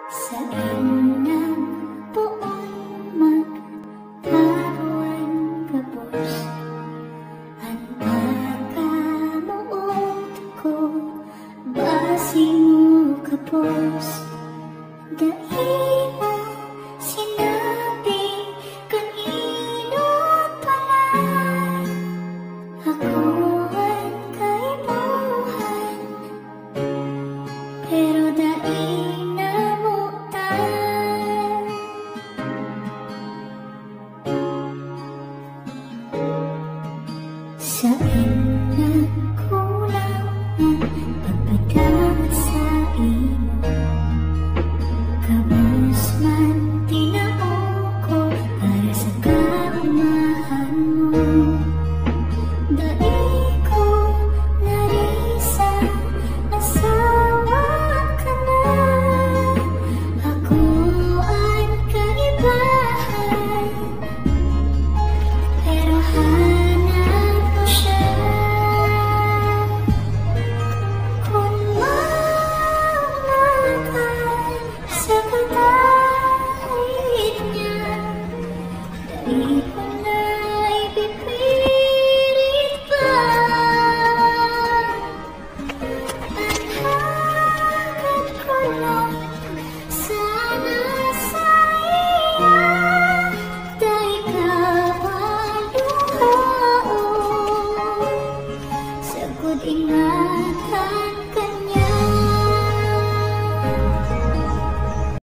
Sa inang buong magkabuan kapos, ang pagkamuot ko basing mo kapos. Daila sinabi kanino pala ako ay kaibuhan, pero dahil